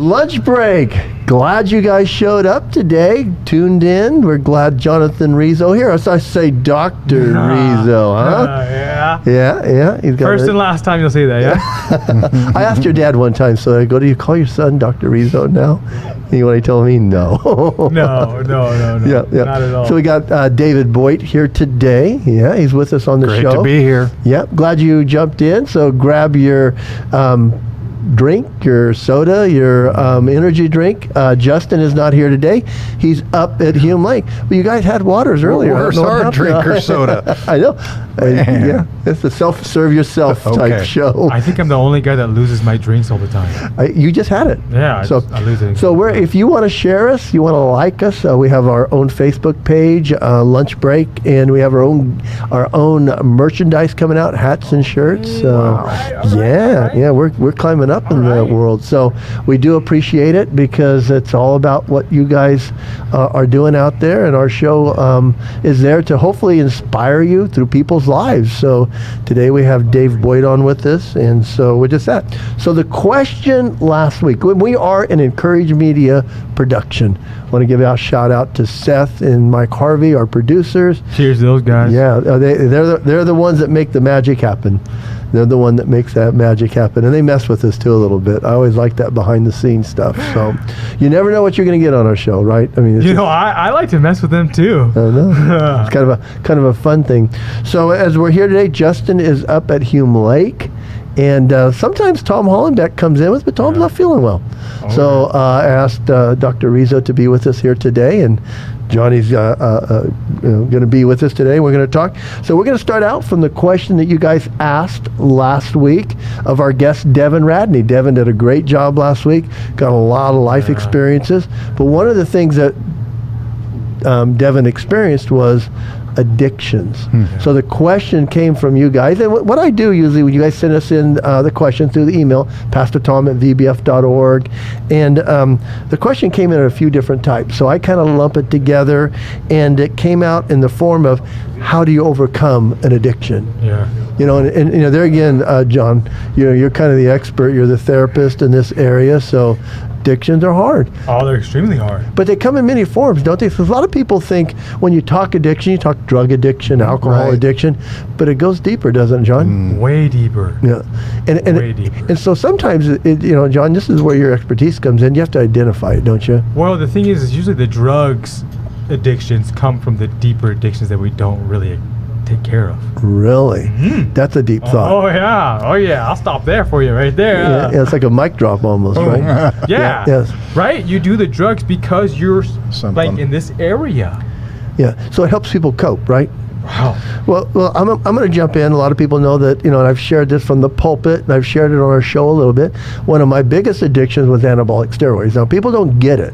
Lunch break. Glad you guys showed up today, tuned in. We're glad Jonathan Rizzo here. I say Dr. Rizzo, huh? Yeah. He's got First and last time you'll see that, yeah? I asked your dad one time, so I go, do you call your son Dr. Rizzo now? And you want to tell me no. No. Yeah. Not at all. So we got David Boyt here today. Yeah, he's with us on the show. Great to be here. Yep, glad you jumped in. So grab your drink, your soda, your energy drink. Justin is not here today. He's up at Hume Lake. Well, you guys had waters earlier. Where's our drink or soda? I know. Yeah, it's a self-serve yourself type show. I think I'm the only guy that loses my drinks all the time. You just had it. Yeah, I lose it. So if you want to share us, you want to like us, we have our own Facebook page, Lunch Break, and we have our own merchandise coming out, hats and shirts. Yeah, we're climbing up in the world. So we do appreciate it because it's all about what you guys are doing out there, and our show is there to hopefully inspire you through people's lives. So today we have Dave Boyt on with us, and so we're just that. So the question last week, when we are an Encourage Media production, I want to give a shout out to Seth and Mike Harvey, our producers. Cheers to those guys. Yeah, they're the ones that make the magic happen. They're the one that makes that magic happen, and they mess with us too a little bit. I always like that behind the scenes stuff. So you never know what you're going to get on our show, right? I mean, I like to mess with them too. I know. It's kind of a fun thing. So as we're here today, Justin is up at Hume Lake, and sometimes Tom Hollenbeck comes in with, but Tom's not feeling well. So I asked Dr. Rizzo to be with us here today, and Johnny's going to be with us today. We're going to talk. So we're going to start out from the question that you guys asked last week of our guest, Devin Radney. Devin did a great job last week, got a lot of life experiences. But one of the things that Devin experienced was addictions. So the question came from you guys, and what I do usually when you guys send us in the question through the email, pastortom@vbf.org, and the question came in a few different types, so I kind of lump it together, and it came out in the form of how do you overcome an addiction. And there again, John, you're kind of the expert, you're the therapist in this area, so addictions are hard. Oh, they're extremely hard. But they come in many forms, don't they? Because a lot of people think when you talk addiction, you talk drug addiction, alcohol addiction, but it goes deeper, doesn't it, John? Way deeper. Yeah, Way deeper. And so sometimes, John, this is where your expertise comes in. You have to identify it, don't you? Well, the thing is usually the drugs addictions come from the deeper addictions that we don't really take care of. Really? That's a deep thought. Oh yeah, I'll stop there for you right there. Yeah, it's like a mic drop almost, right? Yes. Right? You do the drugs because you're like in this area. Yeah, so it helps people cope, right? Wow. Well, I'm going to jump in. A lot of people know that, and I've shared this from the pulpit, and I've shared it on our show a little bit. One of my biggest addictions was anabolic steroids. Now, people don't get it.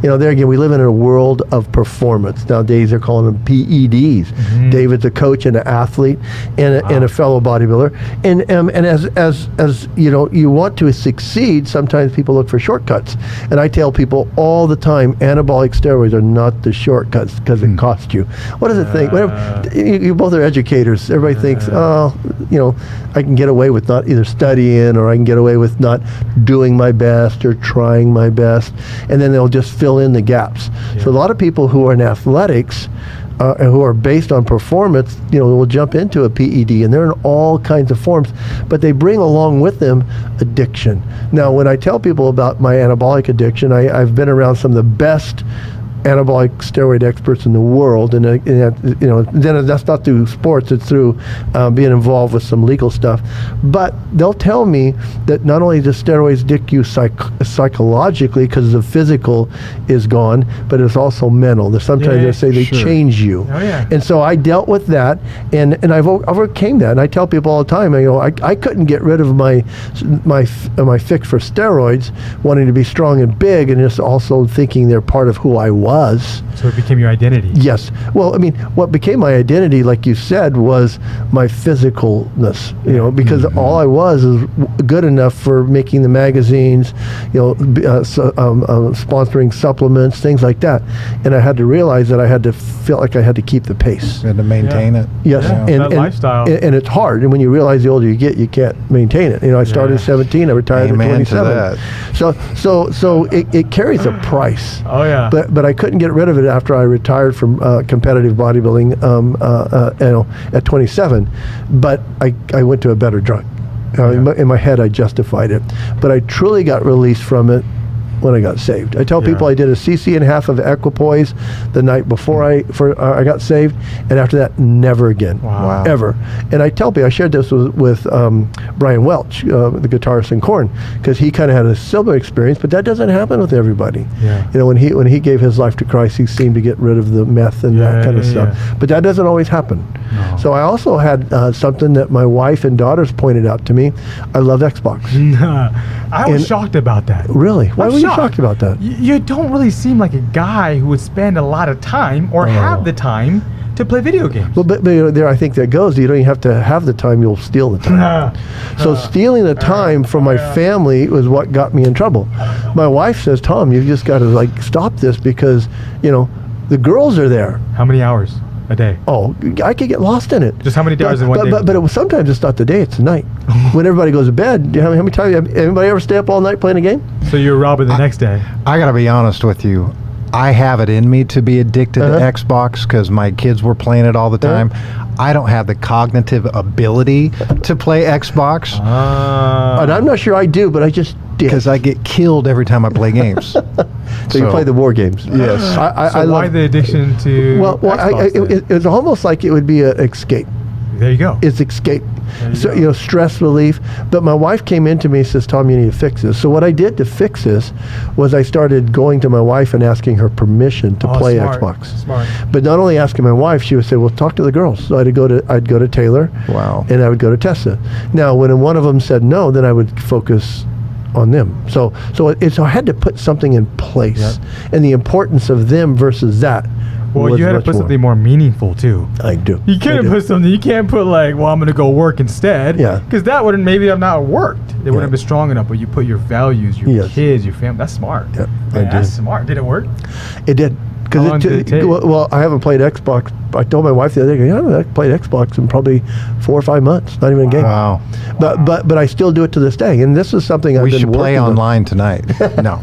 There again, we live in a world of performance. Nowadays, they're calling them PEDs. David's a coach and an athlete and a fellow bodybuilder. And as you want to succeed, sometimes people look for shortcuts. And I tell people all the time, anabolic steroids are not the shortcuts because it costs you. What does it think? You both are educators. Everybody thinks, I can get away with not either studying or I can get away with not doing my best or trying my best. And then they'll just fill in the gaps. So a lot of people who are in athletics who are based on performance, will jump into a PED, and they're in all kinds of forms, but they bring along with them addiction. Now, when I tell people about my anabolic addiction, I've been around some of the best anabolic steroid experts in the world, and then that's not through sports, it's through being involved with some legal stuff. But they'll tell me that not only does steroids addict you psychologically because the physical is gone, but it's also mental. Sometimes they say they change you. And so I dealt with that, and I've overcame that. And I tell people all the time, I couldn't get rid of my fix for steroids, wanting to be strong and big, and just also thinking they're part of who I was. was. So it became your identity. Yes. Well, I mean, what became my identity, like you said, was my physicalness, because all I was is good enough for making the magazines, sponsoring supplements, things like that. And I had to realize that I had to feel like I had to keep the pace. And to maintain it. Yes. Yeah, that lifestyle. And it's hard. And when you realize the older you get, you can't maintain it. I started at 17, I retired Amen at to 27. that. So it carries a price. Oh yeah. But I couldn't get rid of it after I retired from competitive bodybuilding at 27. But I went to a better drug. In my head, I justified it. But I truly got released from it when I got saved. I tell people I did a cc and a half of equipoise the night before I got saved, and after that, never again. Wow. Ever. And I tell people, I shared this with Brian Welch, the guitarist in Korn, because he kind of had a similar experience, but that doesn't happen with everybody. Yeah. When he gave his life to Christ, he seemed to get rid of the meth and that kind of stuff. Yeah. But that doesn't always happen. No. So I also had something that my wife and daughters pointed out to me. I love Xbox. I was shocked about that. Really? Why were you shocked about that? You don't really seem like a guy who would spend a lot of time or have the time to play video games. Well, but there, I think that goes. You don't even have to have the time. You'll steal the time. So stealing the time from my family was what got me in trouble. My wife says, "Tom, you've just got to stop this because the girls are there." How many hours a day? Oh, I could get lost in it. Just how many hours in one day? But it was, sometimes it's not the day; it's the night. When everybody goes to bed, how many times? Anybody ever stay up all night playing a game? So you're robbing the next day. I got to be honest with you. I have it in me to be addicted to Xbox because my kids were playing it all the time. I don't have the cognitive ability to play Xbox And I'm not sure I do, but I just did. because I get killed every time I play games. So you play the war games. Yes. I So why love, the addiction to Xbox then? it's almost like it would be an escape. There you go. It's escape. There you So go. stress relief. But my wife came into me and says, "Tom, you need to fix this." So what I did to fix this was I started going to my wife and asking her permission to play Smart. Xbox. Smart. But not only asking my wife, she would say, "Well, talk to the girls." So I'd go to Taylor. Wow. And I would go to Tessa. Now, when one of them said no, then I would focus on them. So I had to put something in place, and the importance of them versus that. Well, was you had to much put more. something more meaningful too. I do. You I can't do. put something. You can't put well, I'm going to go work instead. Yeah. Because that wouldn't maybe have not worked. It wouldn't have been strong enough. But you put your values, your kids, your family. That's smart. Yeah, Man, I that's do. smart. Did it work? It did. How long did it take? Well, I haven't played Xbox. I told my wife the other day, I haven't played Xbox in probably 4 or 5 months. Not even a game. Wow. But I still do it to this day, and this is something I've We been should play working on. online tonight. No.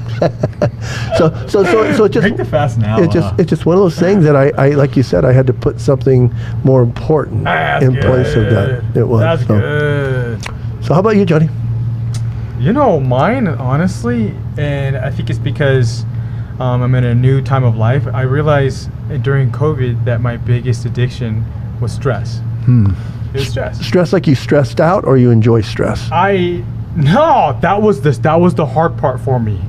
So it just Break the fast now. it's just one of those things that I like you said, I had to put something more important That's in place of that. It was. That's so. good. So how about you, Johnny? Mine, honestly, and I think it's because I'm in a new time of life. I realized during COVID that my biggest addiction was stress. It was stress. Stress like you stressed out, or you enjoy stress? No, that was the hard part for me.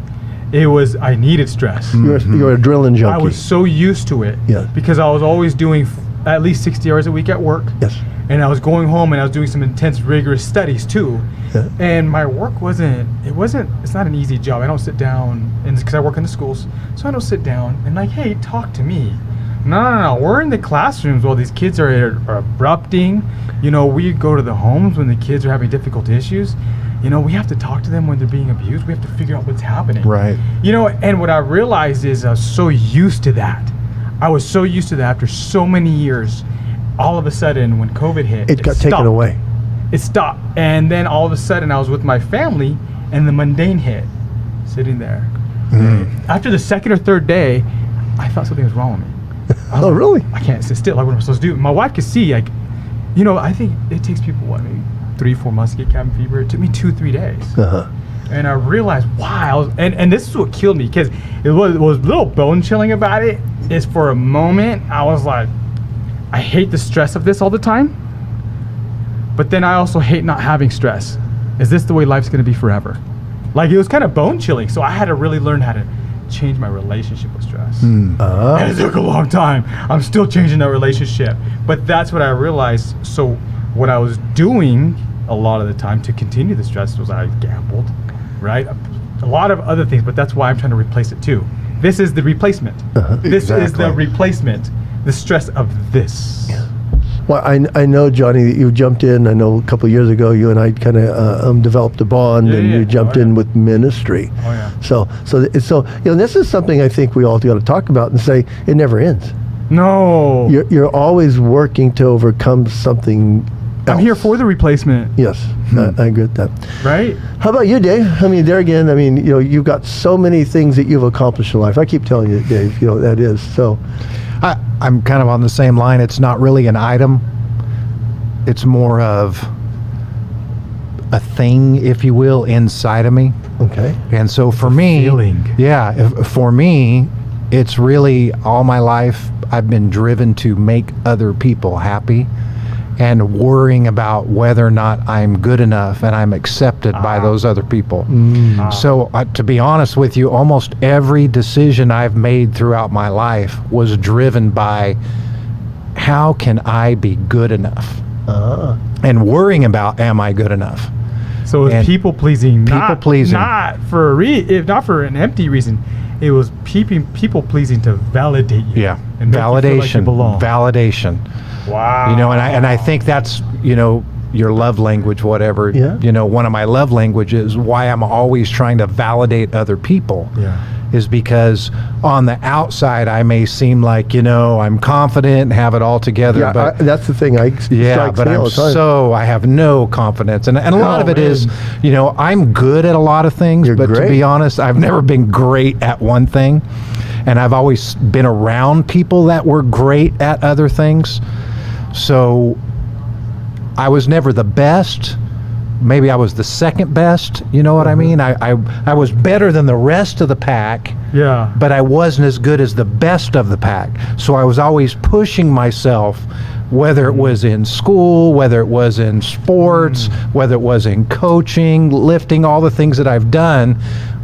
It was I needed stress. You're an adrenaline junkie. I was so used to it Yeah. because I was always doing at least 60 hours a week at work. Yes. And I was going home and I was doing some intense, rigorous studies too. Yeah. And my work it's not an easy job. I don't sit down, and because I work in the schools, so I don't sit down and hey, talk to me. No. We're in the classrooms while these kids are erupting. We go to the homes when the kids are having difficult issues. We have to talk to them when they're being abused. We have to figure out what's happening. Right. And what I realized is I was so used to that. After so many years. All of a sudden, when COVID hit, It got taken stopped. away. It stopped. And then all of a sudden, I was with my family, and the mundane hit, sitting there. After the second or third day, I thought something was wrong with me. Oh, really? I can't sit still. What am I supposed to do? My wife could see, I think it takes people, maybe 3-4 months to get cabin fever. It took me 2-3 days. Uh-huh. And I realized, wow. And this is what killed me, because it was a little bone chilling about it, is for a moment, I was like, I hate the stress of this all the time, but then I also hate not having stress. Is this the way life's going to be forever? It was kind of bone chilling, so I had to really learn how to change my relationship with stress. And it took a long time. I'm still changing that relationship, but that's what I realized. So what I was doing a lot of the time to continue the stress was I gambled, right? A lot of other things, but that's why I'm trying to replace it too. This is the replacement. This is the Exactly. replacement. The stress of this. Well, I know, Johnny, that you jumped in. I know a couple of years ago, you and I kind of developed a bond, and yeah. you jumped Oh, yeah. in with ministry. Oh, yeah. So this is something I think we all got to talk about and say it never ends. No. You're always working to overcome something else. I'm here for the replacement. Yes, I agree with that. Right? How about you, Dave? I mean, there again, you've got so many things that you've accomplished in life. I keep telling you, Dave, that is so. I'm kind of on the same line. It's not really an item. It's more of a thing, if you will, inside of me. Okay. And so for me, feeling. for me, it's really all my life I've been driven to make other people happy and worrying about whether or not I'm good enough and I'm accepted by those other people. So to be honest with you, almost every decision I've made throughout my life was driven by how can I be good enough? And worrying about, am I good enough? So it And was people pleasing. people-pleasing. Not for if not for an empty reason. It was people pleasing to validate you. Yeah, And make you feel like you validation, belong. validation. Wow. And I think that's, your love language, whatever. Yeah. One of my love languages, why I'm always trying to validate other people. Yeah. Is because on the outside I may seem like, I'm confident and have it all together, Yeah, but that's the thing. but I have no confidence. And a lot of it man. is, I'm good at a lot of things, You're but great. to be honest, I've never been great at one thing. And I've always been around people that were great at other things. So I was never the best. Maybe I was the second best, you know what I mean? I was better than the rest of the pack, Yeah. but I wasn't as good as the best of the pack. So I was always pushing myself, whether it was in school, whether it was in sports, whether it was in coaching, lifting, all the things that I've done.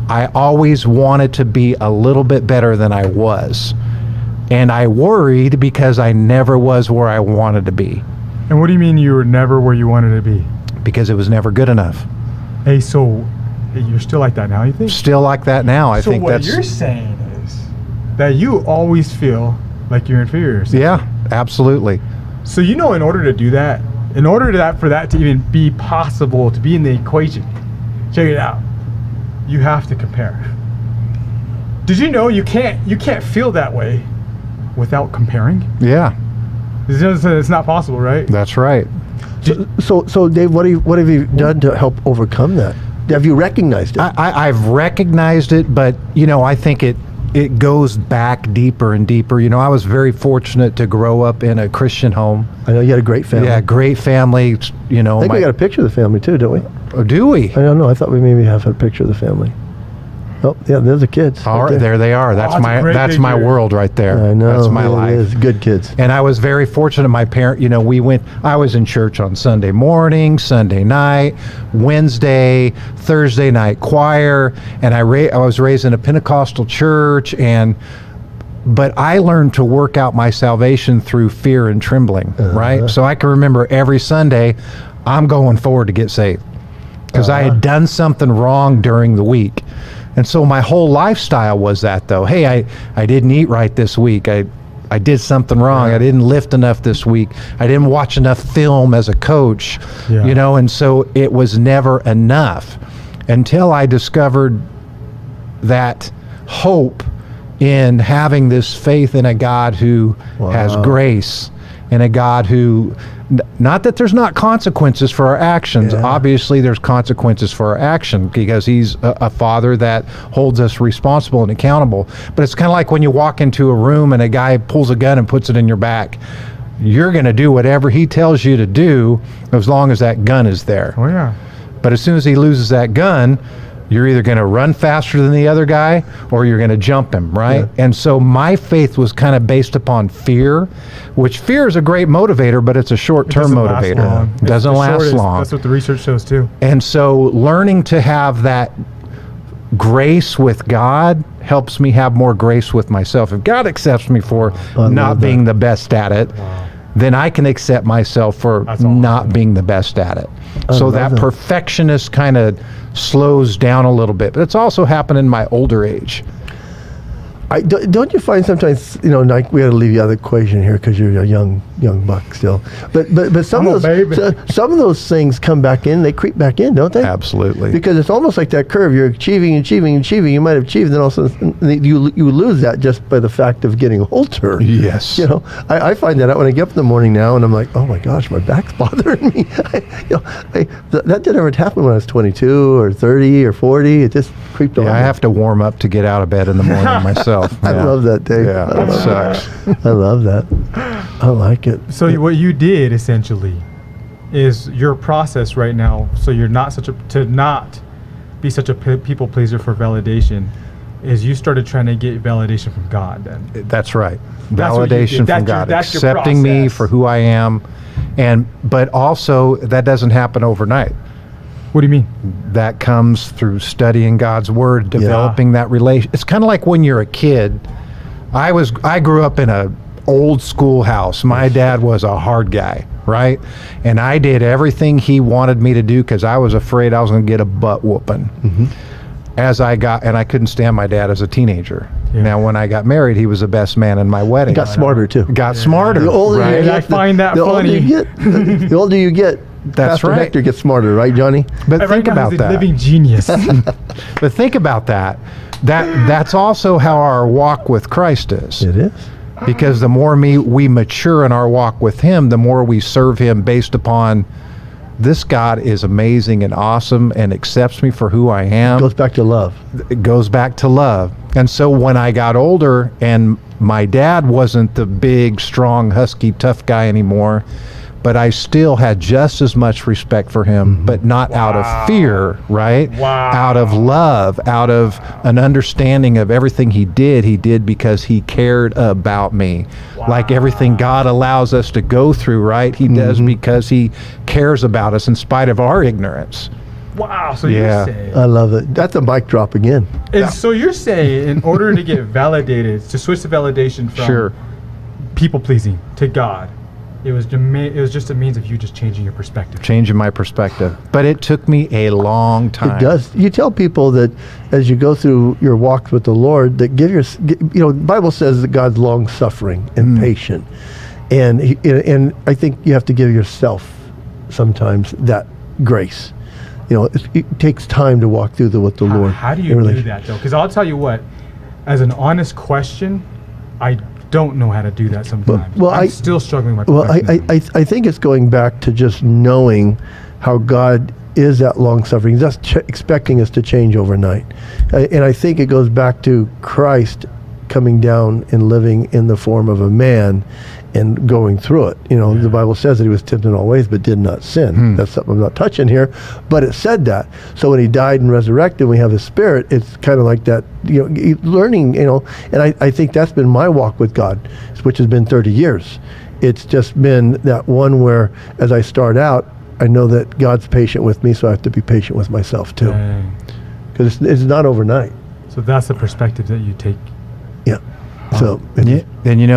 I always wanted to be a little bit better than I was. And I worried because I never was where I wanted to be, And what do you mean you were never where you wanted to be? because it was never good enough. Hey, so you're still like that now, you think? Still like that now. I so think what that's you're saying is that you always feel like you're inferior. yeah, absolutely. So in order to do that, for that to even be possible, to be in the equation, check it out. You have to compare. Did you know you can't feel that way without comparing? Yeah, It's not possible, right? that's right. So Dave, what have you done to help overcome that? Have you recognized it? I've recognized it, but I think it goes back deeper and deeper. I was very fortunate to grow up in a Christian home. I know you had a great family. Yeah, great family. I think we got a picture of the family too, don't we? Oh, do we? I don't know. I thought we maybe have a picture of the family. Oh, yeah, there's the kids. All right, there they are. That's that's a great my picture. world right there. I know. That's my it life. is. Good kids. And I was very fortunate. My parent, I was in church on Sunday morning, Sunday night, Wednesday, Thursday night choir, and I was raised in a Pentecostal church, but I learned to work out my salvation through fear and trembling, right? So I can remember every Sunday, I'm going forward to get saved because I had done something wrong during the week. And so my whole lifestyle was that, though. Hey, I didn't eat right this week. I did something wrong. I didn't lift enough this week. I didn't watch enough film as a coach, Yeah. and so it was never enough until I discovered that hope in having this faith in a God who has grace and a God who, not that there's not consequences for our actions. Yeah. Obviously, there's consequences for our action because he's a father that holds us responsible and accountable. But it's kind of like when you walk into a room and a guy pulls a gun and puts it in your back. You're going to do whatever he tells you to do as long as that gun is there. Oh yeah. But as soon as he loses that gun, you're either going to run faster than the other guy or you're going to jump him, right? Yeah. And so my faith was kind of based upon fear, which fear is a great motivator, but it's a short-term motivator. It doesn't last long. That's what the research shows too. And so learning to have that grace with God helps me have more grace with myself. If God accepts me for not being the best at it, then I can accept myself for not being the best at it. So that perfectionist kind of slows down a little bit. But it's also happened in my older age. don't you find sometimes, like we got to leave you out of the equation here because you're a young buck still, but some I'm of a baby. some of those things come back in, they creep back in, don't they? Absolutely. Because it's almost like that curve. You're achieving. You might have achieved, and all of a sudden you lose that just by the fact of getting older. Yes. I find that out when I get up in the morning now, and I'm like, oh my gosh, my back's bothering me. That didn't ever happen when I was 22 or 30 or 40. It just creeped on. Yeah, I have to warm up to get out of bed in the morning myself. I Yeah. love that, Dave. Yeah, I it love sucks. that. I love that. I like it. So what you did essentially is your process right now. So you're not not be such a people pleaser for validation. Is you started trying to get validation from God then? That's right. That's what you did. Validation from That's your- God, that's your accepting me process. for who I am, but also that doesn't happen overnight. What do you mean? That comes through studying God's word, developing that relation. It's kind of like when you're a kid. I grew up in a old school house. My dad was a hard guy, right? And I did everything he wanted me to do because I was afraid I was going to get a butt whooping. And I couldn't stand my dad as a teenager. Yeah. Now, when I got married, he was the best man in my wedding. Got smarter too. Got smarter. The older right? you get, I find that the funny. Older you get, the older you get, That's Pastor right. Hector gets smarter, right, Johnny? But Right think now, about he's a that. living genius. But think about that. That's also how our walk with Christ is. It is. Because the more we mature in our walk with Him, the more we serve Him based upon this God is amazing and awesome and accepts me for who I am. Goes back to love. It goes back to love. And so when I got older and my dad wasn't the big, strong, husky, tough guy anymore, but I still had just as much respect for him, but not out of fear, right? Wow. Out of love, out of an understanding of everything he did because he cared about me. Like everything God allows us to go through, right? He does because he cares about us in spite of our ignorance. Wow. So Yeah. you're saying. I love it. That's a mic drop again. And so you're saying in order to get validated, to switch the validation from Sure. people pleasing to God, it was just a means of you just changing your perspective. Changing my perspective. But it took me a long time. It does. You tell people that as you go through your walk with the Lord, that the Bible says that God's long suffering and patient, and I think you have to give yourself sometimes that grace. It takes time to walk through with the Lord. How do in you do relation- that though? Because I'll tell you what, as an honest question, I don't know how to do that sometimes. well, I'm still struggling with Well, perfectionism. I think it's going back to just knowing how God is that long suffering. He's just expecting us to change overnight. And I think it goes back to Christ coming down and living in the form of a man and going through it. The Bible says that he was tempted in all ways but did not sin. That's something I'm not touching here, but it said that. So when he died and resurrected, we have his spirit, it's kind of like that, learning, and I think that's been my walk with God, which has been 30 years. It's just been that one where as I start out, I know that God's patient with me, so I have to be patient with myself too. Dang. Because it's not overnight. So that's the perspective that you take. Yeah. So, And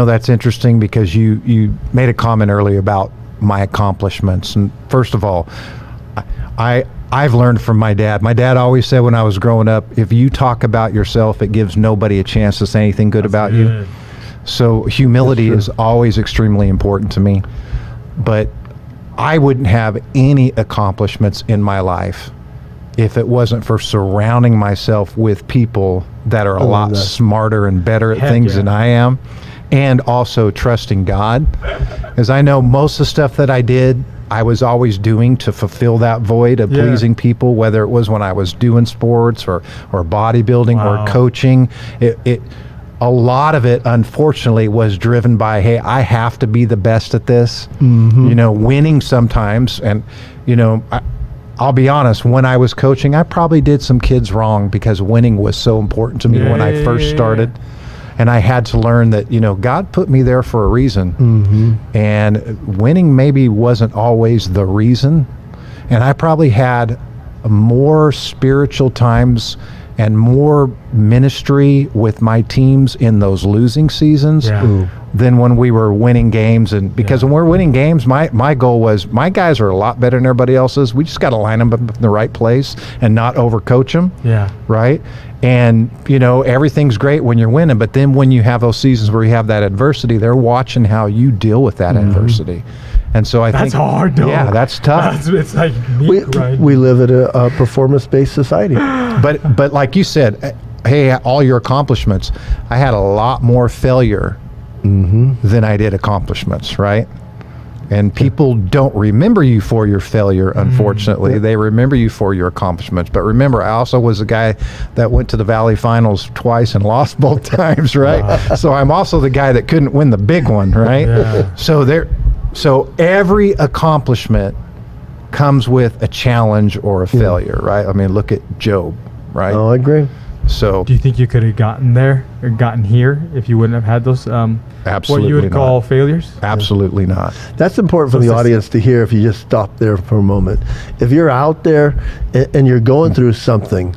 that's interesting because you made a comment earlier about my accomplishments. And first of all, I've learned from my dad. My dad always said when I was growing up, if you talk about yourself, it gives nobody a chance to say anything good about you. Good. So humility is always extremely important to me. But I wouldn't have any accomplishments in my life if it wasn't for surrounding myself with people that are a lot that. smarter and better at Heck things yeah. than I am, and also trusting God. As I know most of the stuff that I did, I was always doing to fulfill that void of Yeah. pleasing people, whether it was when I was doing sports or bodybuilding Wow. or coaching. A lot of it, unfortunately, was driven by, hey, I have to be the best at this. Winning sometimes. And, I'll be honest, when I was coaching, I probably did some kids wrong because winning was so important to me when I first started. And I had to learn that, God put me there for a reason. And winning maybe wasn't always the reason. And I probably had more spiritual times and more ministry with my teams in those losing seasons Yeah. than when we were winning games. And because when we're winning games, my goal was, my guys are a lot better than everybody else's. We just got to line them up in the right place and not overcoach them. Yeah. Right. And, you know, everything's great when you're winning, but then when you have those seasons where you have that adversity, they're watching how you deal with that adversity. And so I think That's hard, though. Yeah, that's tough. It's like me, We, right? we live in a performance-based society. But like you said, hey, all your accomplishments, I had a lot more failure than I did accomplishments, right? And people don't remember you for your failure, unfortunately. They remember you for your accomplishments. But remember, I also was a guy that went to the Valley Finals twice and lost both times, right? So I'm also the guy that couldn't win the big one, right? Yeah. So every accomplishment comes with a challenge or a failure, right? I mean, look at Job, right? Oh, I agree. So Do you think you could have gotten there or gotten here if you wouldn't have had those what Absolutely you would call failures? absolutely not. That's important for So the it's- audience to hear if you just stop there for a moment. If you're out there and you're going through something,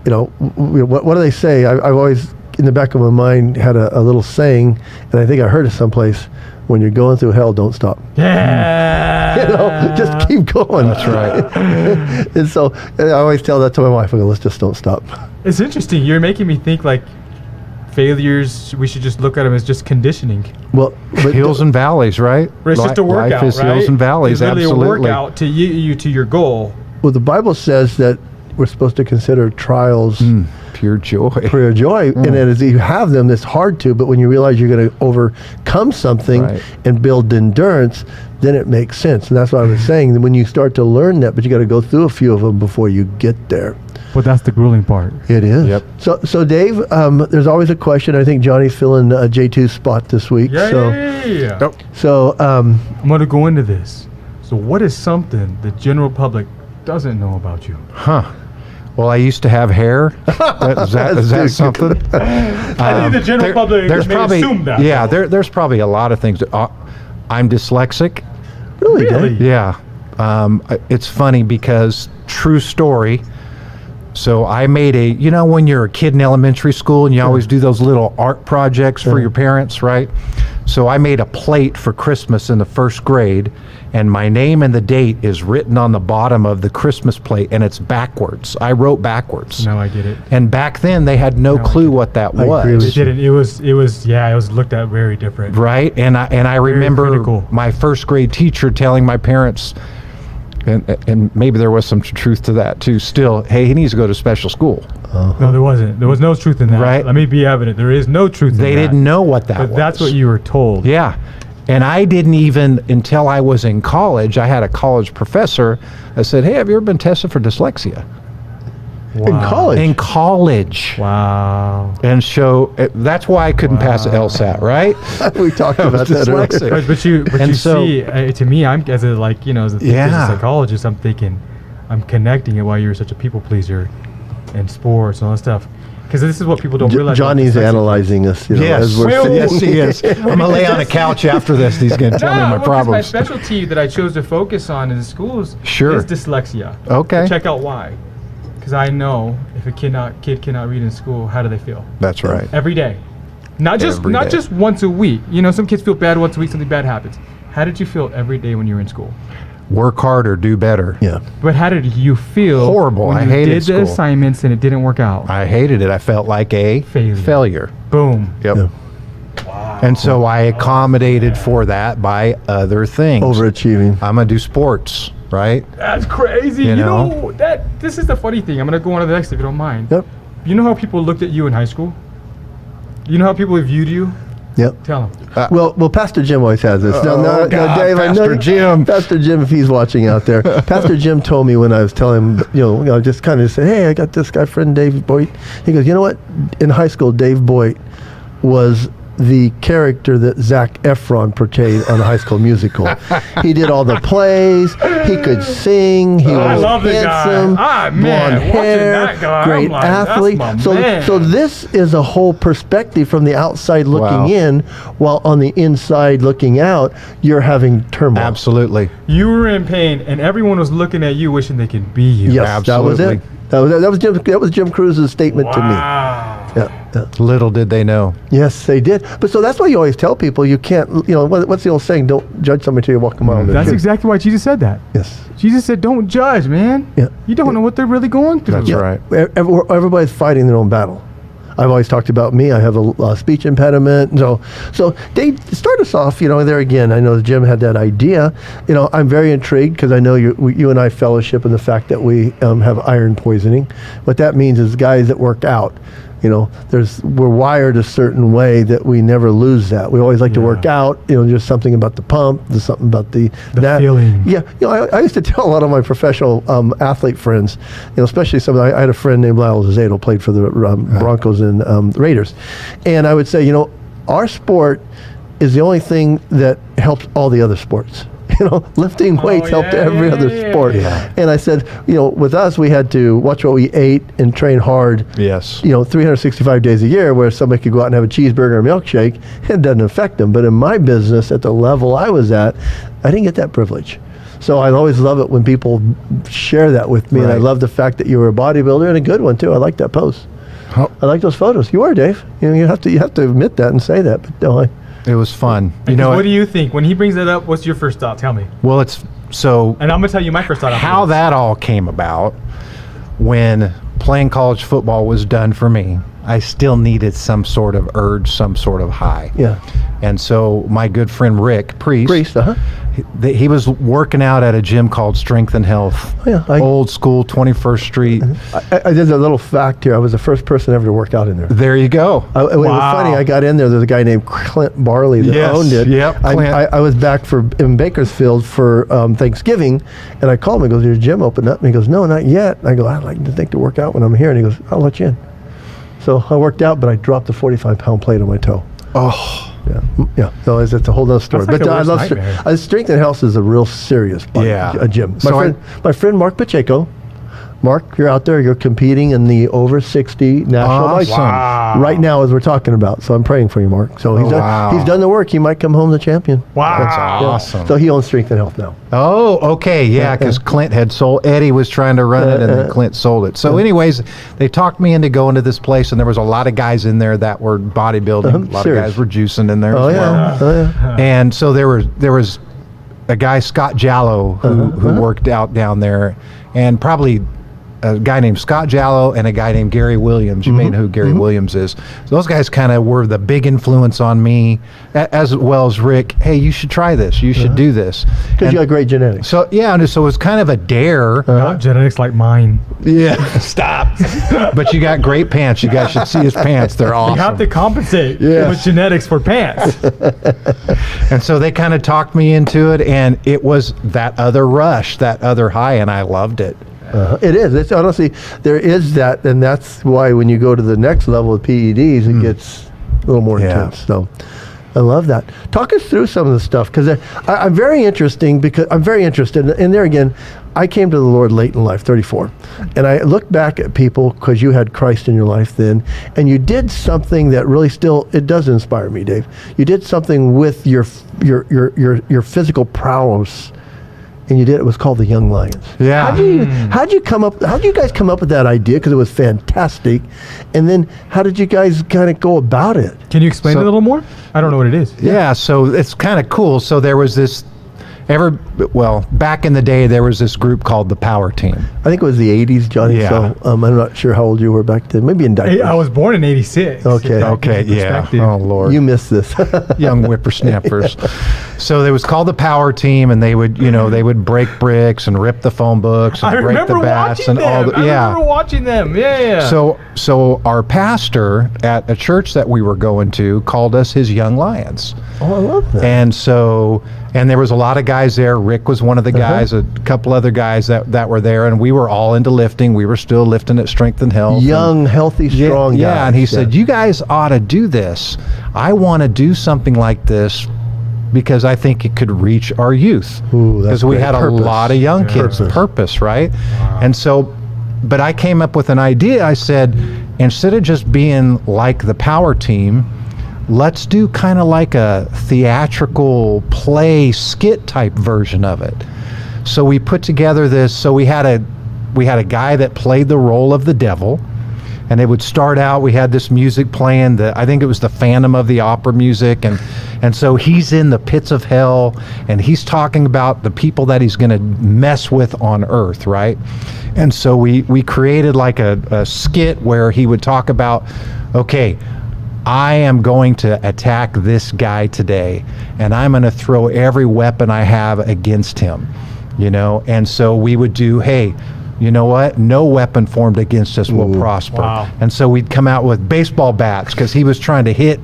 you know, what do they say? I've always, in the back of my mind, had a little saying, and I think I heard it someplace: when you're going through hell, don't stop. Yeah. You know, just keep going. That's right. And so I always tell that to my wife. I go, let's just don't stop. It's interesting. You're making me think like failures, we should just look at them as just conditioning. Well, but Hills and valleys, right? It's just a workout, Life is right? hills and valleys, It's really absolutely. a workout to you to your goal. well, the Bible says that we're supposed to consider trials Pure joy. pure joy, and as you have them, it's hard to. But when you realize you're going to overcome something Right. and build endurance, then it makes sense. And that's what I was saying. When you start to learn that, but you got to go through a few of them before you get there. But that's the grueling part. It is. Yep. So Dave, there's always a question. I think Johnny's filling J2's spot this week. Yeah. Nope. So I'm going to go into this. So what is something the general public doesn't know about you? Huh. Well, I used to have hair. Is that something? I think the general public may assume that. Yeah, though. there's probably a lot of things. I'm dyslexic. really, Really? Dave? Yeah. It's funny because true story. So I made you know, when you're a kid in elementary school and you always do those little art projects for your parents, right? So I made a plate for Christmas in the first grade, and my name and the date is written on the bottom of the Christmas plate, and it's backwards. I wrote backwards. Now I get it. And back then they had no Now I clue get it. what that I agree was. with It didn't. It was looked at very different. Right? And I remember critical. my first grade teacher telling my parents, and maybe there was some truth to that too, still, hey, he needs to go to special school. No, there wasn't. There was no truth in that. Right. Let me be evident. There is no truth in that. They didn't know what that But was. that's what you were told. Yeah. And I didn't even, until I was in college, I had a college professor that said, hey, have you ever been tested for dyslexia? Wow. In college. In college. Wow. And so that's why I couldn't pass the LSAT, right? we talked about that earlier. dyslexic. But you And so- see, to me, I'm as a like as a Yeah. psychologist, I'm thinking, I'm connecting it while you're such a people pleaser, in sports and all that stuff. Because this is what people don't realize. about Johnny's dyslexia. analyzing us, you know, Yes, as we're Well, sitting. yes, he is. I'm going to lay on a couch after this. And he's going to tell me my because problems. My specialty that I chose to focus on in the schools Sure. is dyslexia. Okay. Check out why. Because I know if a kid cannot read in school, how do they feel? That's right. Every day. Not Every day. just once a week. You know, some kids feel bad once a week, something bad happens. How did you feel every day when you were in school? Work harder, do better. Yeah. But how did you feel Horrible. when I you hated did the school. assignments and it didn't work out? I hated it. I felt like a Failure. Boom. Yep. Yeah. And so I accommodated for that by other things. Overachieving. I'm going to do sports, right? That's crazy. You You know? know, this is the funny thing. I'm gonna go on to the next if you don't mind. Yep. You know how people looked at you in high school? You know how people viewed you? Yep. Tell them. Well, Pastor Jim always has this. Oh, God, Dave, I know Pastor Jim. Pastor Jim, if he's watching out there, Pastor Jim told me when I was telling him, just kind of say, hey, I got this guy friend, Dave Boyt. He goes, you know what? In high school, Dave Boyt was the character that Zac Efron portrayed on High School Musical. He did all the plays. He could sing. He I was love the guy. handsome, Ah, man, blonde watching hair, that guy, great I'm like, that's athlete. my So man. this is a whole perspective from the outside looking Wow. in, while on the inside looking out, you're having turmoil. Absolutely. You were in pain, and everyone was looking at you, wishing they could be you. Yes, that was Absolutely. it. That was Jim Cruz's statement to me. Wow. Yeah. Little did they know. Yes, they did. But so that's why you always tell people you can't. What's the old saying? Don't judge somebody till you walk a mile. That's exactly why Jesus said that. Yes. Jesus said, "Don't judge, man. Yeah. You don't know what they're really going through." That's right. Everybody's fighting their own battle. I've always talked about me. I have a speech impediment. So Dave, start us off. There again, I know that Jim had that idea. I'm very intrigued because I know you and I fellowship in the fact that we have iron poisoning. What that means is guys that work out. We're wired a certain way that we never lose that. We always like to work out. There's something about the pump. There's something about the feeling. Yeah. I used to tell a lot of my professional athlete friends, especially I had a friend named Lyle Zazado, played for the Broncos and Raiders, and I would say, our sport is the only thing that helps all the other sports. Lifting weights helped every other sport. Yeah. And I said, with us, we had to watch what we ate and train hard. Yes. 365 days a year, where somebody could go out and have a cheeseburger or a milkshake. It doesn't affect them. But in my business, at the level I was at, I didn't get that privilege. So I always love it when people share that with me. Right. And I love the fact that you were a bodybuilder and a good one, too. I like that post. Oh. I like those photos. You are, Dave. You have to admit that and say that. But no, It was fun. What do you think when he brings that up? What's your first thought? Tell me. Well, it's so. And I'm gonna tell you my first thought. How that all came about, when playing college football was done for me, I still needed some sort of urge, some sort of high. Yeah. And so my good friend Rick Priest, Uh-huh. he was working out at a gym called Strength and Health. Oh, yeah, old school, 21st Street. I did a little fact here. I was the first person ever to work out in there. There you go. It was funny. I got in there. There's a guy named Clint Barley that Yes, owned it. yep, Clint. I was back in Bakersfield for Thanksgiving, and I called him. He goes, "Your gym opened up?" And he goes, "No, not yet." And I go, "I'd like to think to work out when I'm here." And he goes, "I'll let you in." So I worked out, but I dropped the 45-pound plate on my toe. Oh, Yeah. So it's a whole other story. That's like But the I worst love nightmare. Strength and Health is a real serious a gym. My friend Mark Pacheco. Mark, you're out there. You're competing in the over 60 national bike Awesome. Wow. right now as we're talking about. So I'm praying for you, Mark. So Wow. he's done the work. He might come home the champion. Wow. That's Yeah. awesome. So he owns Strength and Health now. Oh, okay, yeah, because Clint had sold. Eddie was trying to run it, and then Clint sold it. So, anyways, they talked me into going to this place, and there was a lot of guys in there that were bodybuilding. A lot Serious. of guys were juicing in there Oh as yeah. well. Oh yeah. And so there was a guy, Scott Jallow, who worked out down there, and probably a guy named Scott Jallow and a guy named Gary Williams. You may know who Gary Williams is. So those guys kind of were the big influence on me, as well as Rick. Hey, you should try this. You should do this. Because you got great genetics. So yeah, and so it was kind of a dare. Not genetics like mine. Yeah, stop. But you got great pants. You guys should see his pants. They're awesome. You have to compensate Yes. with genetics for pants. And so they kind of talked me into it, and it was that other rush, that other high, and I loved it. It is. It's honestly, there is that, and that's why when you go to the next level of PEDs, it gets a little more Yeah. intense. So I love that. Talk us through some of the stuff, because I'm very interested, and there again, I came to the Lord late in life, 34, and I look back at people, because you had Christ in your life then, and you did something that really it does inspire me, Dave. You did something with your physical prowess. And you did. It was called the Young Lions. Yeah. How'd you guys come up with that idea? Because it was fantastic. And then how did you guys kind of go about it? Can you explain it a little more? I don't know what it is. Yeah, so it's kind of cool. So there was this, back in the day, there was this group called the Power Team. I think it was the 80s, Johnny. Yeah. So I'm not sure how old you were back then. Maybe in diapers. I was born in '86. Okay. Okay, yeah. Perspective. Oh, Lord. You missed this. Young whippersnappers. So it was called the Power Team, and they would, they would break bricks and rip the phone books and I break remember the bats watching and all them. the I remember watching them. Yeah. So our pastor at a church that we were going to called us his Young Lions. Oh, I love that. And there was a lot of guys there. Rick was one of the guys, a couple other guys that were there, and we were all into lifting. We were still lifting at Strength and Health. Young, healthy, strong guys. Yeah, and he said, "You guys ought to do this. I want to do something like this because I think it could reach our youth." Ooh, that's Because we great. had Purpose. a lot of young kids. Purpose, right? And so, but I came up with an idea. I said, instead of just being like the Power Team, let's do kind of like a theatrical play skit type version of it. So we put together this. So we had we had a guy that played the role of the devil. And it would start out, we had this music playing, I think it was the Phantom of the Opera music, and so he's in the pits of hell, and he's talking about the people that he's going to mess with on earth, right? And so we created like a skit where he would talk about, okay, I am going to attack this guy today, and I'm going to throw every weapon I have against him, you know? And so we would do, hey, you know what? No weapon formed against us will prosper. Wow. And so we'd come out with baseball bats because he was trying to hit,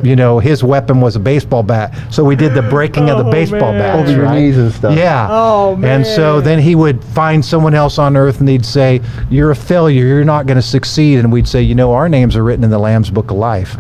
you know, his weapon was a baseball bat. So we did the breaking of the baseball man. bats, Over your right? knees and stuff. Yeah. Oh, And so man. then he would find someone else on earth and he'd say, you're a failure, you're not going to succeed. And we'd say, you know, our names are written in the Lamb's Book of Life.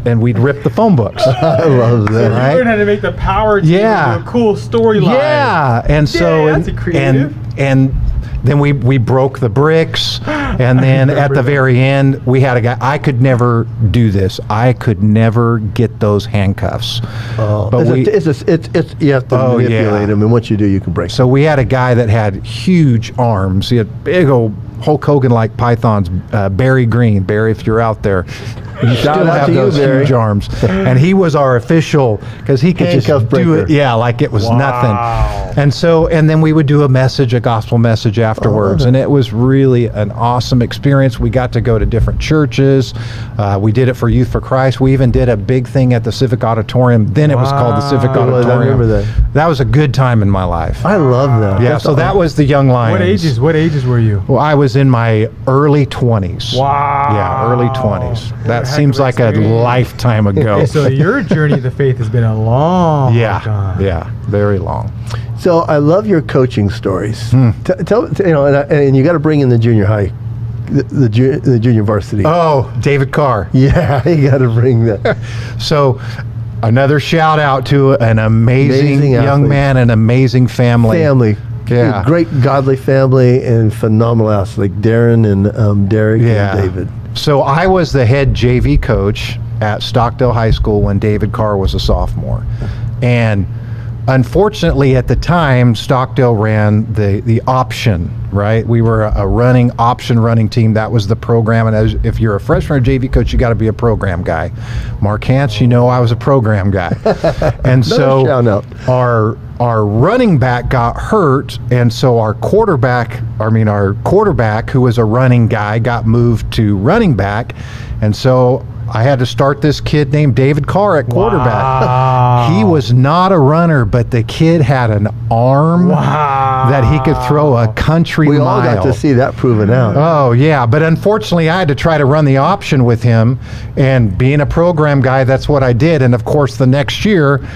And we'd rip the phone books. I love So that. you Right? learned how to make the power team Yeah. into a cool storyline. Yeah, and so Yeah, that's a creative. and then we broke the bricks, and then at the very end we had a guy. I could never do this. I could never get those handcuffs. But It's you have to Oh, manipulate yeah. them, and once you do, you can break. So we had a guy that had huge arms. He had big old Hulk Hogan like pythons. Barry Green, Barry, if you're out there. You Shout still out have to you, those Barry. huge arms, and he was our official because he could Handcuff just do breaker. it, yeah, like it was Wow. nothing. And then we would do a gospel message afterwards, and it was really an awesome experience. We got to go to different churches. We did it for Youth for Christ. We even did a big thing at the Civic Auditorium. Then it was called the Civic Wow. Auditorium. I remember that. That was a good time in my life. I love that. Yeah, That's so that was the Young Lions. What ages were you? Well, I was in my early 20s. Wow. Yeah, early 20s. What a That heck seems of an like a experience. lifetime ago. Okay, so your journey of the faith has been a long time. Yeah, very long. So I love your coaching stories. Hmm. You know, and you got to bring in the junior high, the junior varsity. Oh, David Carr. Yeah, you got to bring that. So another shout out to an amazing Amazing young athlete. man, an amazing family. Yeah. Great godly family and phenomenal athletes like Darren and Derek Yeah. and David. So I was the head JV coach at Stockdale High School when David Carr was a sophomore. And unfortunately at the time, Stockdale ran the option, right? We were a option running team. That was the program. And if you're a freshman or JV coach, you got to be a program guy. Quarter, you know, I was a program guy. And so shout out. our running back got hurt, and so our quarterback, who was a running guy, got moved to running back, and so I had to start this kid named David Carr at quarterback. Wow. He was not a runner, but the kid had an arm that he could throw a country We mile. all got to see that proven out. Oh, yeah. But unfortunately, I had to try to run the option with him. And being a program guy, that's what I did. And of course, the next year,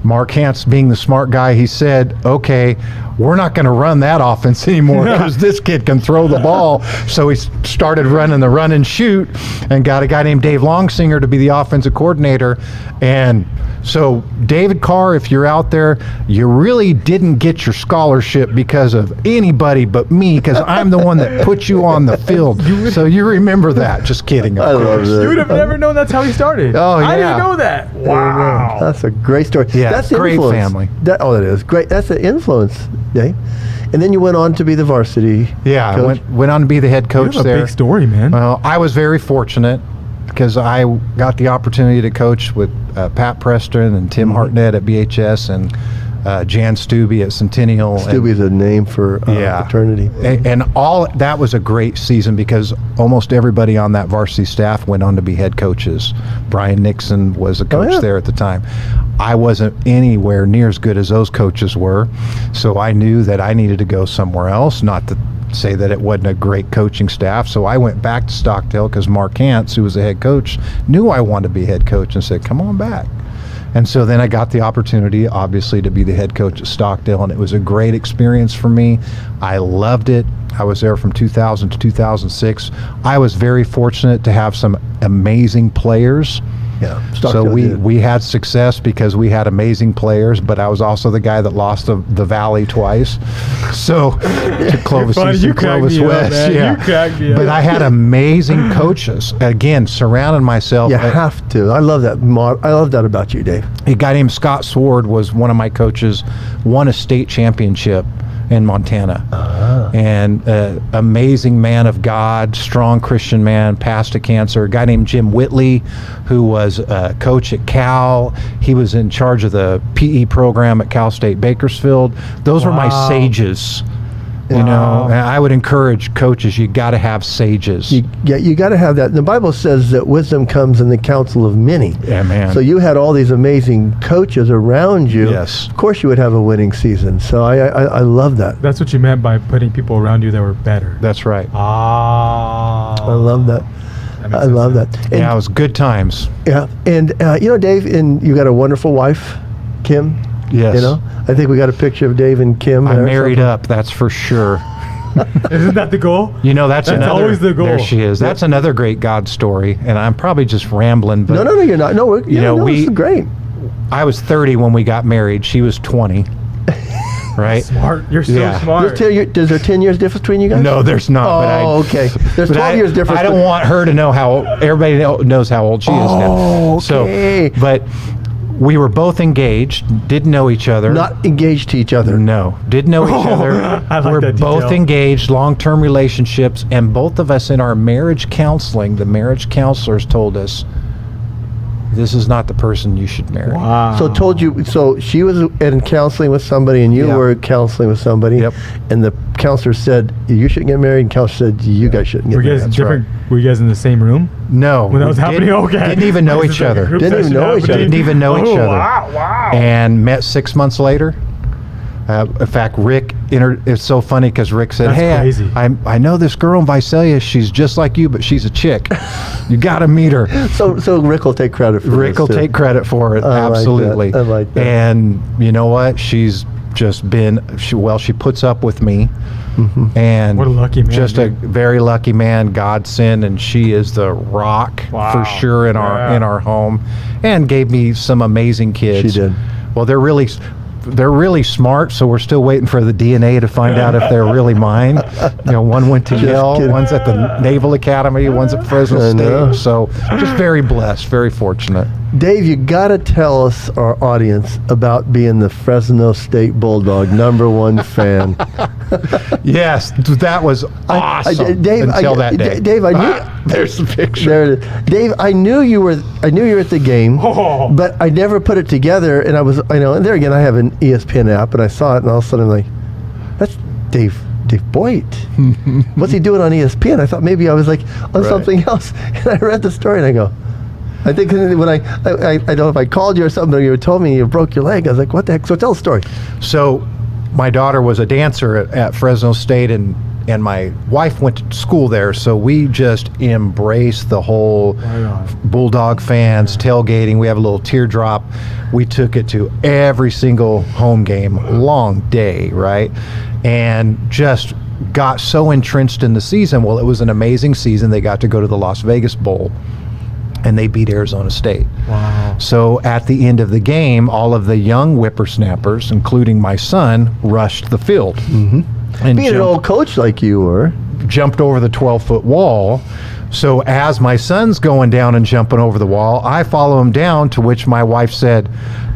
Mark Hance, being the smart guy, he said, okay, we're not going to run that offense anymore because this kid can throw the ball. So he started running the run and shoot and got a guy named Dave Longsinger to be the offensive coordinator. And so David Carr, if you're out there, you really didn't get your scholarship because of anybody but me, because I'm the one that put you on the field. So you remember that. Just kidding, of I love course. that. You would have never known that's how he started. Oh, I yeah. didn't know that. Wow. That's a great story. Yeah, That's the great influence. family. That is great. That's the influence, Dave. And then you went on to be the varsity. Yeah, I coach. went on to be the head You coach have a there. big story, man. Well, I was very fortunate because I got the opportunity to coach with Pat Preston and Tim Hartnett at BHS and Jan Stubbe at Centennial. Stubbe is a name for fraternity. And all that was a great season because almost everybody on that varsity staff went on to be head coaches. Brian Nixon was a coach yeah. there at the time. I wasn't anywhere near as good as those coaches were, so I knew that I needed to go somewhere else, not to say that it wasn't a great coaching staff. So I went back to Stockdale because Mark Hance, who was the head coach, knew I wanted to be head coach and said, come on back. And so then I got the opportunity, obviously, to be the head coach at Stockdale, and it was a great experience for me. I loved it. I was there from 2000 to 2006. I was very fortunate to have some amazing players. Yeah. So Stockdale did. we had success because we had amazing players, but I was also the guy that lost the Valley twice. So to Clovis funny. East You and cracked Clovis me up, West. man. Yeah. You cracked me up. But I had amazing coaches. Again, surrounding myself. You have to. I love that. I love that about you, Dave. A guy named Scott Sword was one of my coaches, won a state championship in Montana. And amazing man of God, strong Christian man, passed to cancer. A guy named Jim Whitley, who was a coach at Cal. He was in charge of the PE program at Cal State Bakersfield. Those were my sages. You know, and I would encourage coaches, you got to have sages. You got to have that. The Bible says that wisdom comes in the counsel of many. Yeah, man. So you had all these amazing coaches around you. Yes. Of course you would have a winning season. So I love that. That's what you meant by putting people around you that were better. That's right. Ah. I love that. I love that. And, Yeah, it was good times. yeah. And, you know, Dave, and you got a wonderful wife, Kim. Yes. You know, I think we got a picture of Dave and Kim. I'm there married somewhere. up, that's for sure. Isn't that the goal? You know, that's another. always the goal. There she is. That's another great God story, and I'm probably just rambling. But No, you're not. No, this is great. I was 30 when we got married. She was 20. Right? Smart. You're so Yeah. smart. Is there 10 years difference between you guys? No, there's not. Oh, okay. There's but 12 years difference. I don't want her to know how. Everybody knows how old she is now. Oh, okay. So, but we were both engaged. Didn't know each other. Not engaged to each other. No, didn't know each other. I like We're that detail. both engaged, long-term relationships, and both of us in our marriage counseling, the marriage counselors told us, this is not the person you should marry. Wow. So she was in counseling with somebody and you Yeah. were counseling with somebody. Yep. And the counselor said, you shouldn't get married. And counselor said, you guys shouldn't get Were you married. guys That's different? Were you guys in the same room No. when that we was happening? Okay. Didn't even know This each is like a other. group Didn't even session know each other. happening. Didn't even know each Oh, other. Wow. And met 6 months later. In fact, Rick, it's so funny because Rick said, That's hey, crazy. I know this girl in Visalia. She's just like you, but she's a chick. You got to meet her. So Rick will take credit for Rick this, will too. take credit for it. I like that. Absolutely. I like that. And you know what? She's just been, she puts up with me. Mm-hmm. And What a lucky man, just a dude. very lucky man, godsend, and she is the rock Wow. for sure in Yeah. our home, and gave me some amazing kids. She did. Well, they're really smart, so we're still waiting for the DNA to find out if they're really mine. You know, one went to Yale, kidding. one's at the Naval Academy, one's at Fresno I know. State. So just very blessed, very fortunate. Dave, you got to tell us, our audience, about being the Fresno State Bulldog #1 fan. Yes, that was awesome. Dave, until that day. Dave, I knew. There's the picture. There it is. Dave, I knew you were at the game, Oh. but I never put it together. And and there again, I have an ESPN app, and I saw it, and all of a sudden I'm like, that's Dave Boyt. What's he doing on ESPN? I thought maybe I was like on Right. something else, and I read the story, and I go, I think when I don't know if I called you or something, or you told me you broke your leg. I was like, what the heck? So tell the story. So my daughter was a dancer at Fresno State, and my wife went to school there, so we just embraced the whole Right on. Bulldog fans, tailgating. We have a little teardrop. We took it to every single home game, long day, right? And just got so entrenched in the season. Well, it was an amazing season. They got to go to the Las Vegas Bowl, and they beat Arizona State. Wow. So at the end of the game, all of the young whippersnappers, including my son, rushed the field. Mm-hmm. And Being an old coach like you were. jumped over the 12-foot wall. So as my son's going down and jumping over the wall, I follow him down, to which my wife said,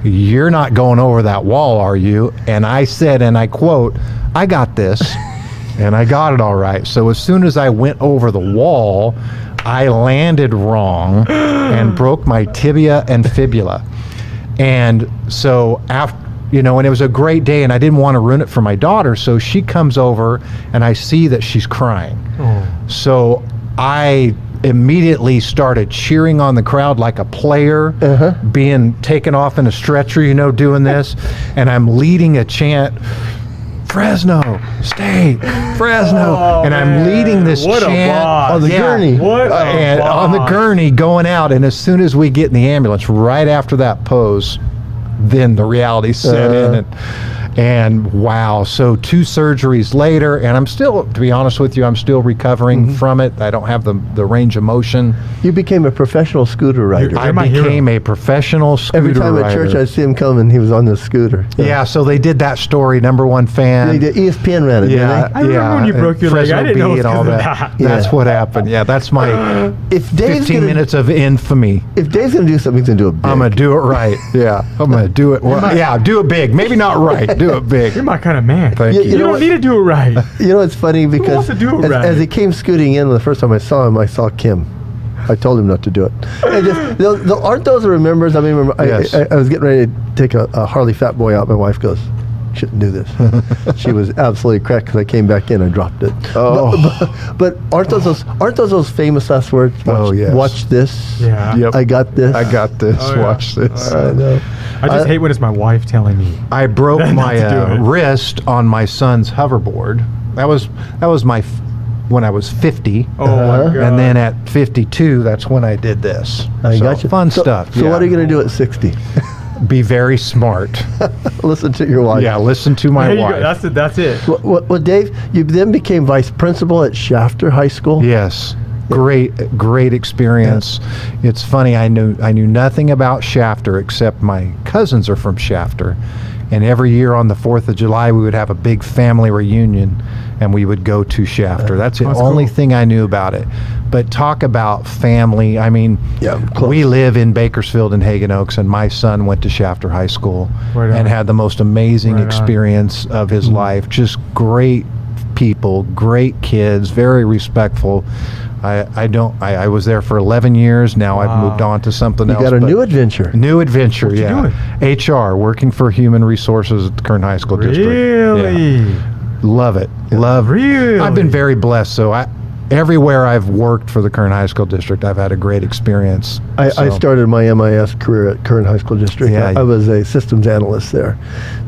"You're not going over that wall, are you?" And I said, and I quote, "I got this." And I got it all right. So as soon as I went over the wall, I landed wrong and broke my tibia and fibula. And so after, and it was a great day, and I didn't want to ruin it for my daughter, so she comes over and I see that she's crying. Oh. So I immediately started cheering on the crowd like a player, being taken off in a stretcher, doing this, and I'm leading a chant, Fresno State, Fresno, Oh, and I'm man. leading this What a chant boss. On the gurney. What a and on the boss. gurney going out, and as soon as we get in the ambulance, right after that pose, then the reality set in, and wow. So 2 surgeries later, and I'm still, to be honest with you, I'm still recovering from it. I don't have the range of motion. You became a professional scooter rider. I my hero. became a professional scooter Every time at church rider. I'd see him coming, he was on the scooter. Yeah, so they did that story, #1 fan. They did, ESPN ran it, Yeah, didn't I remember when you and broke your leg. Fresno I didn't know it Bee was and all 'cause of that. that. That's Yeah. what happened. Yeah, that's my they? If Dave's 15 gonna, minutes of infamy. if Dave's gonna do something, he's gonna do it big. I'm gonna do it right. Yeah, I'm gonna do it. Well, yeah, do it big. Maybe not right. Do do it big. You're my kind of man. Thank You- you. you You know don't what? need to do it right. You know, it's funny because wants to do it as, right? as he came scooting in the first time I saw him, I saw Kim. I told him not to do it. And just, aren't those the remembers? I mean, Yes. I was getting ready to take a Harley Fat Boy out. My wife goes, shouldn't do this. She was absolutely correct because I came back in and dropped it. Oh. But aren't those famous last words? Watch, Oh, yes. Watch this. Yeah. Yep. I got this. I got this. Oh, yeah. Watch this. I know. I just hate when it's my wife telling me. I broke Not my to do it. wrist on my son's hoverboard. That was my when I was 50. Oh my Uh-huh. god. And then at 52, that's when I did this. I So, got you. Fun So- stuff. So yeah. what are you going to do at 60? Be very smart. Listen to your wife. Yeah, listen to my There you wife. go. That's it. That's it. Well, Dave, you then became vice principal at Shafter High School. Yes. Great experience. It's funny, I knew nothing about Shafter except my cousins are from Shafter. And every year on the 4th of July we would have a big family reunion and we would go to Shafter. That's the That's only cool. thing I knew about it. But talk about family. I mean, Yeah, close. we live in Bakersfield and Hagen Oaks, and my son went to Shafter High School Right and on. had the most amazing Right on. experience of his life. Just great people, great kids, very respectful. I was there for 11 years. Now I've Wow. moved on to something You else. got a but new adventure. new adventure. What you Yeah, HR, working for human resources at the Kern High School District. Really? Yeah. Love it. Love. Really? I've been very blessed. So everywhere I've worked for the Kern High School District, I've had a great experience. I So, started my MIS career at Kern High School District. Yeah. I was a systems analyst there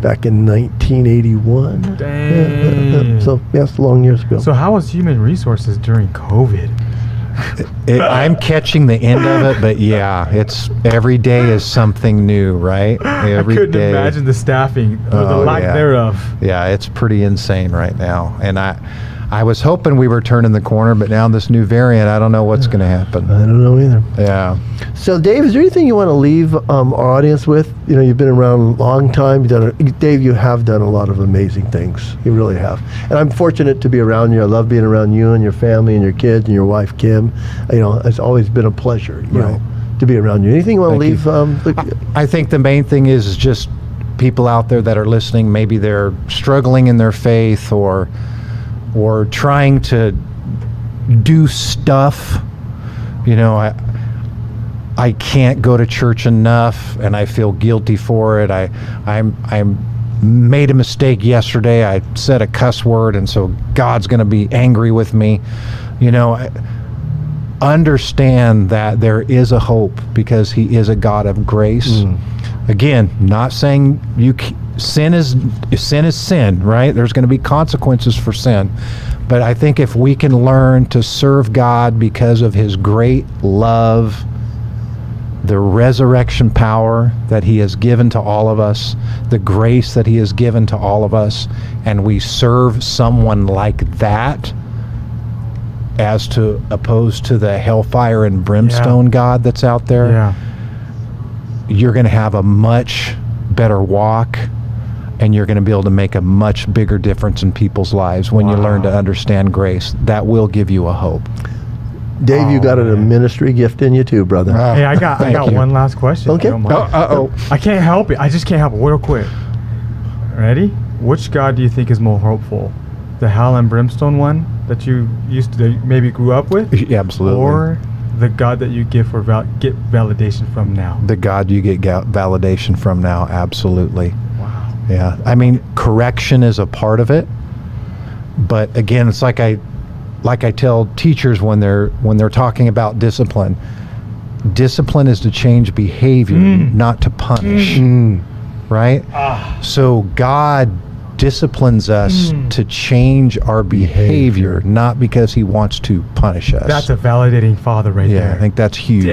back in 1981. Dang. So, yes, long years ago. So how was human resources during COVID? I'm catching the end of it, but yeah, it's every day is something new, right? Every I couldn't day. imagine the staffing or the Oh, lack yeah. thereof. Yeah, it's pretty insane right now. And I was hoping we were turning the corner, but now this new variant, I don't know what's going to happen. I don't know either. Yeah. So, Dave, is there anything you want to leave our audience with? You know, you've been around a long time. Dave, you have done a lot of amazing things. You really have. And I'm fortunate to be around you. I love being around you and your family and your kids and your wife, Kim. You know, it's always been a pleasure, you know, to be around you. Anything you want to Thank leave? I think the main thing is just people out there that are listening, maybe they're struggling in their faith or trying to do stuff. You know, I can't go to church enough and I feel guilty for it. I made a mistake yesterday. I said a cuss word and so God's going to be angry with me. You know, understand that there is a hope because he is a God of grace. Again, not saying sin is sin, right? There's going to be consequences for sin. But I think if we can learn to serve God because of his great love, the resurrection power that he has given to all of us, the grace that he has given to all of us, and we serve someone like that as to opposed to the hellfire and brimstone God that's out there, Yeah. you're going to have a much better walk and you're going to be able to make a much bigger difference in people's lives when you learn to understand grace. That will give you a hope. Dave, you Oh, got a man. ministry gift in you too, brother. Hey, I got Thank you. one last question. if Okay. you don't mind. I can't help it. I just can't help it. Real quick. Ready? Which God do you think is more hopeful? The hell and brimstone one that you used to maybe grew up with, Yeah, absolutely. or the God that you get get validation from now? The God you get validation from now, absolutely. Wow. Yeah, I mean, correction is a part of it, but again, it's like I tell teachers when they're talking about discipline. Discipline is to change behavior, not to punish, right? So God disciplines us to change our behavior, not because he wants to punish us. That's a validating father right yeah, there. I think that's huge.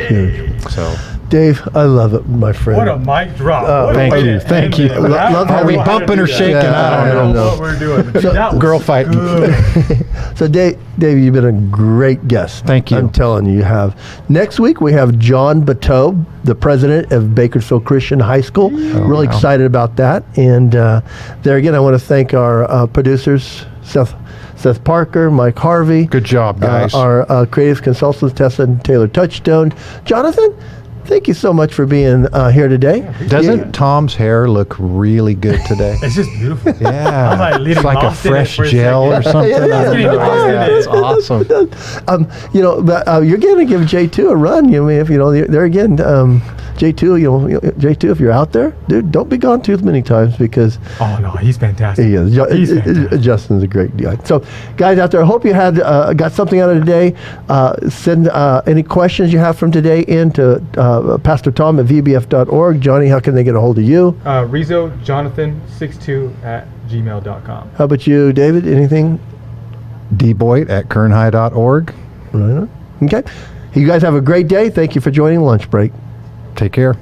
Huge. So Dave, I love it, my friend. What a mic drop. Oh, What a thank way you, to thank end you. it. Love I how don't we know how to bumping do or that. shaking? Yeah, I don't know. what we're doing. But that was Girl fighting. good. So, Dave, you've been a great guest. Thank you. I'm telling you, you have. Next week, we have John Bateau, the president of Bakersfield Christian High School. Really wow. excited about that. And there again, I want to thank our producers, Seth Parker, Mike Harvey. Good job, guys. Our creative consultants, Tessa and Taylor Touchstone. Jonathan, thank you so much for being here today. Doesn't Tom's hair look really good today? It's just beautiful. Yeah. I was like, It's like a lost in it fresh for a gel or second. something. Yeah, yeah, I don't yeah. know. Yeah. It's awesome. But you're going to give J2 a run. You mean, if there again, J2, J2, if you're out there, dude, don't be gone too many times because Oh no, he's fantastic. he is. He's fantastic. Justin's a great guy. So, guys out there, I hope you had got something out of today. Send any questions you have from today in to Pastor Tom at vbf.org. Johnny, how can they get a hold of you? Rizzo Jonathan62@gmail.com. How about you, David? Anything? Boyt at kernhigh.org. Right on. Okay. You guys have a great day. Thank you for joining Lunch Break. Take care.